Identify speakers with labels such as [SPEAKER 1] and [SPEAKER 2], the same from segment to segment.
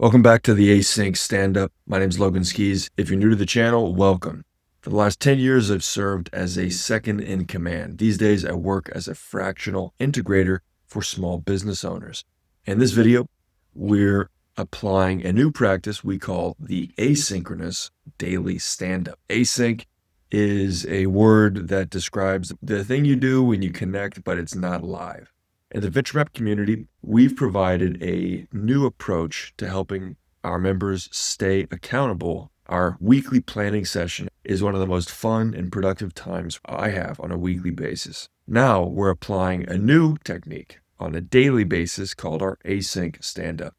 [SPEAKER 1] Welcome back to the Async Stand-Up. My name is Logan Skis. If you're new to the channel, welcome. For the last 10 years, I've served as a second in command. These days, I work as a fractional integrator for small business owners. In this video, we're applying a new practice we call the asynchronous daily stand-up. Async is a word that describes the thing you do when you connect, but it's not live. In the Venture Map community, we've provided a new approach to helping our members stay accountable. Our weekly planning session is one of the most fun and productive times I have on a weekly basis. Now we're applying a new technique on a daily basis called our Async Stand-Up.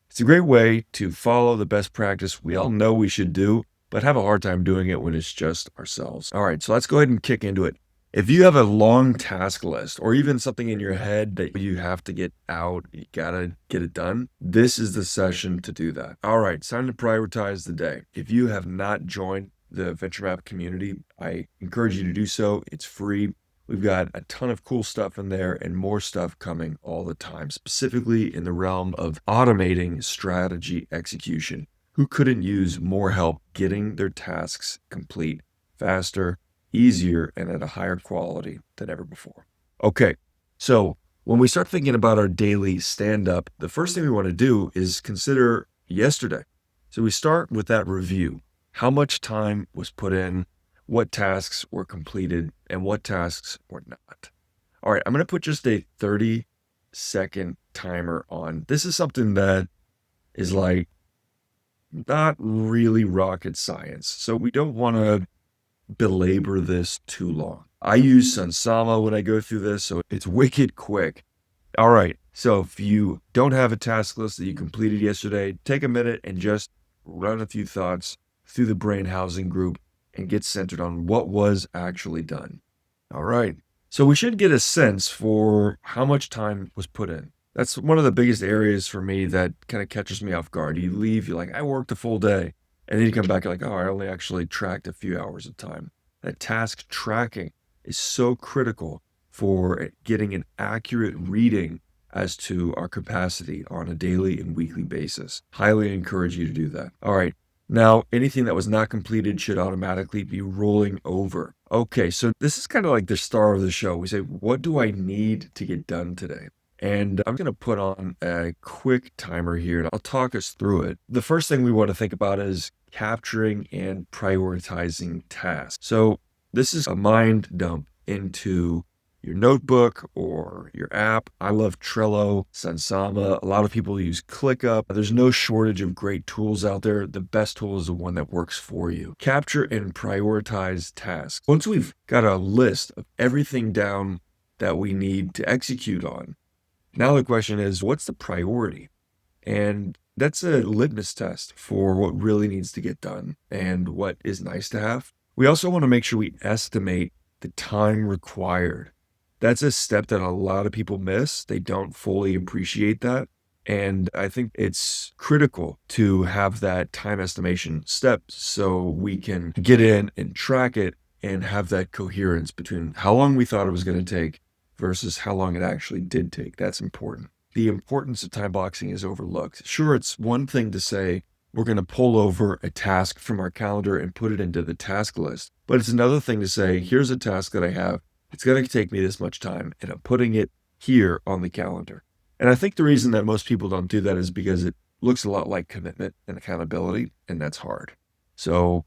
[SPEAKER 1] It's a great way to follow the best practice we all know we should do, but have a hard time doing it when it's just ourselves. All right, so let's go ahead and kick into it. If you have a long task list or even something in your head that you have to get out, you gotta get it done, this is the session to do that. All right, it's time to prioritize the day. If you have not joined the Venture Map community, I encourage you to do so. It's free. We've got a ton of cool stuff in there and more stuff coming all the time, specifically in the realm of automating strategy execution. Who couldn't use more help getting their tasks complete faster, easier, and at a higher quality than ever before? Okay, so when we start thinking about our daily stand-up, the first thing we want to do is consider yesterday. So we start with that review. How much time was put in, what tasks were completed, and what tasks were not. All right, I'm going to put just a 30-second timer on. This is something that is like not really rocket science, so we don't want to belabor this too long. I use Sunsama when I go through this, so it's wicked quick. All right, so if you don't have a task list that you completed yesterday, take a minute and just run a few thoughts through the brain housing group and get centered on what was actually done. All right, so we should get a sense for how much time was put in. That's one of the biggest areas for me that kind of catches me off guard. You leave, you're like, I worked a full day. And then you come back, you're like, oh, I only actually tracked a few hours of time. That task tracking is so critical for getting an accurate reading as to our capacity on a daily and weekly basis. Highly encourage you to do that. All right. Now, anything that was not completed should automatically be rolling over. Okay, so this is kind of like the star of the show. We say, what do I need to get done today? And I'm going to put on a quick timer here, and I'll talk us through it. The first thing we want to think about is capturing and prioritizing tasks. So this is a mind dump into your notebook or your app. I love Trello, Sunsama. A lot of people use ClickUp. There's no shortage of great tools out there. The best tool is the one that works for you. Capture and prioritize tasks. Once we've got a list of everything down that we need to execute on, now the question is, what's the priority? And that's a litmus test for what really needs to get done and what is nice to have. We also want to make sure we estimate the time required. That's a step that a lot of people miss. They don't fully appreciate that. And I think it's critical to have that time estimation step so we can get in and track it and have that coherence between how long we thought it was going to take versus how long it actually did take. That's important. The importance of time boxing is overlooked. Sure, it's one thing to say we're going to pull over a task from our calendar and put it into the task list, but it's another thing to say, here's a task that I have. It's going to take me this much time, and I'm putting it here on the calendar. And I think the reason that most people don't do that is because it looks a lot like commitment and accountability, and that's hard. So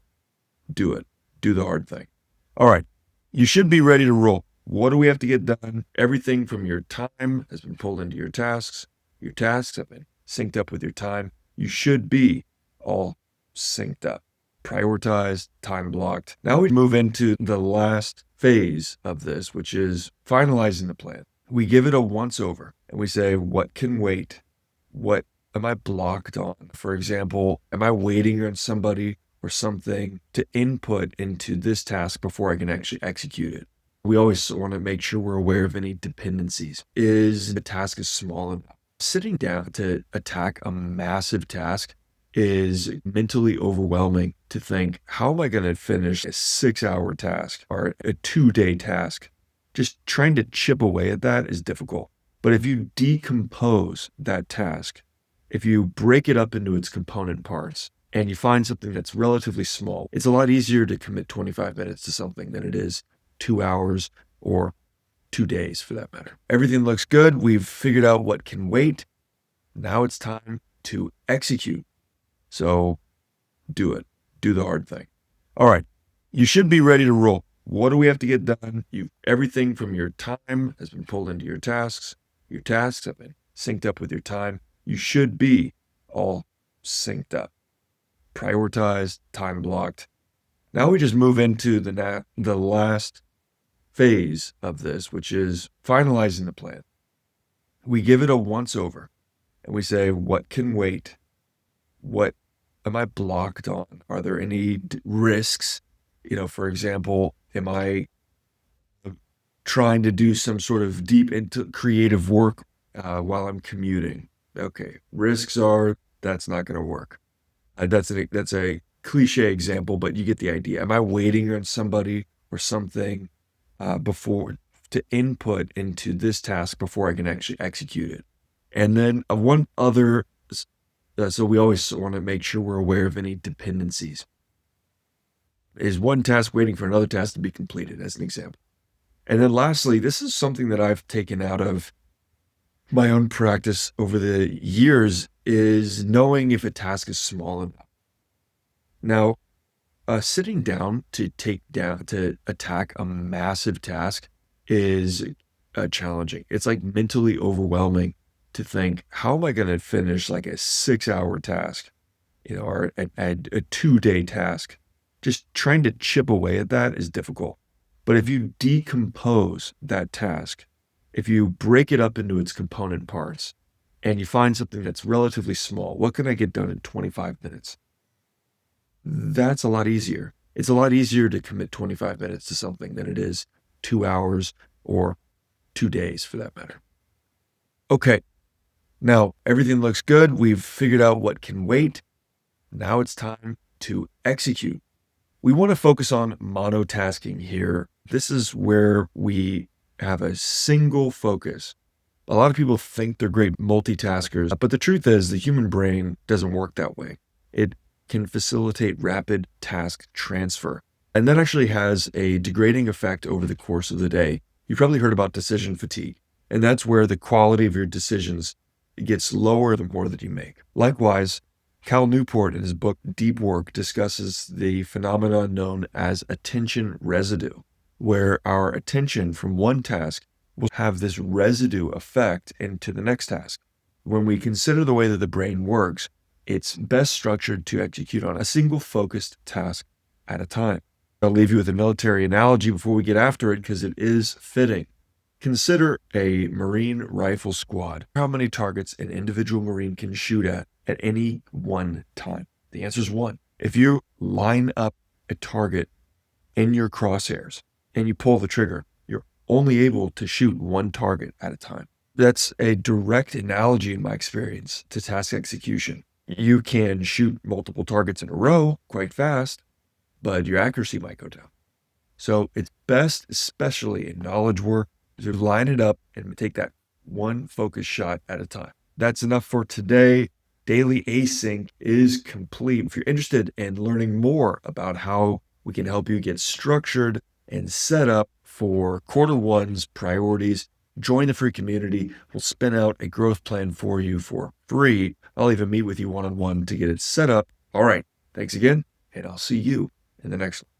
[SPEAKER 1] do it. Do the hard thing. All right. You should be ready to roll. What do we have to get done? Everything from your time has been pulled into your tasks. Your tasks have been synced up with your time. You should be all synced up, prioritized, time blocked. Now we move into the last phase of this, which is finalizing the plan. We give it a once over and we say, what can wait? What am I blocked on? For example, am I waiting on somebody or something to input into this task before I can actually execute it? We always want to make sure we're aware of any dependencies. Is the task is small enough? Sitting down to attack a massive task is mentally overwhelming to think, how am I going to finish a 6-hour task or a 2-day task? Just trying to chip away at that is difficult. But if you decompose that task If you break it up into its component parts and you find something that's relatively small, it's a lot easier to commit 25 minutes to something than it is 2 hours or 2 days for that matter. Everything looks good. We've figured out what can wait. Now it's time to execute. So do it. Do the hard thing. All right. You should be ready to roll. What do we have to get done? Everything from your time has been pulled into your tasks. Your tasks have been synced up with your time. You should be all synced up, prioritized, time blocked. Now we just move into the last phase of this, which is finalizing the plan. We give it a once over and we say, what can wait? What am I blocked on? Are there any risks? For example, am I trying to do some sort of deep into creative work while I'm commuting? Okay, risks are that's not going to work. That's a cliche example, but you get the idea. Am I waiting on somebody or something before to input into this task before I can actually execute it? And then one other, so we always want to make sure we're aware of any dependencies. Is one task waiting for another task to be completed, as an example? And then lastly, this is something that I've taken out of my own practice over the years, is knowing if a task is small enough. Now, sitting down to attack a massive task is challenging. It's like mentally overwhelming to think, how am I going to finish like a 6-hour task, or a 2-day task? Just trying to chip away at that is difficult. But if you decompose that task, if you break it up into its component parts and you find something that's relatively small, what can I get done in 25 minutes? That's a lot easier. It's a lot easier to commit 25 minutes to something than it is 2 hours or 2 days for that matter. Okay, now everything looks good. We've figured out what can wait. Now it's time to execute. We want to focus on monotasking here. This is where we have a single focus. A lot of people think they're great multitaskers, but the truth is the human brain doesn't work that way. It can facilitate rapid task transfer. And that actually has a degrading effect over the course of the day. You've probably heard about decision fatigue, and that's where the quality of your decisions gets lower the more that you make. Likewise, Cal Newport in his book Deep Work discusses the phenomenon known as attention residue, where our attention from one task will have this residue effect into the next task. When we consider the way that the brain works, it's best structured to execute on a single focused task at a time. I'll leave you with a military analogy before we get after it because it is fitting. Consider a Marine rifle squad. How many targets an individual Marine can shoot at any one time? The answer is one. If you line up a target in your crosshairs and you pull the trigger, you're only able to shoot one target at a time. That's a direct analogy in my experience to task execution. You can shoot multiple targets in a row quite fast, but your accuracy might go down. So it's best, especially in knowledge work, to line it up and take that one focus shot at a time. That's enough for today. Daily Async is complete. If you're interested in learning more about how we can help you get structured and set up for Q1's priorities, join the free community. We'll spin out a growth plan for you for free. I'll even meet with you one-on-one to get it set up. All right. Thanks again, and I'll see you in the next one.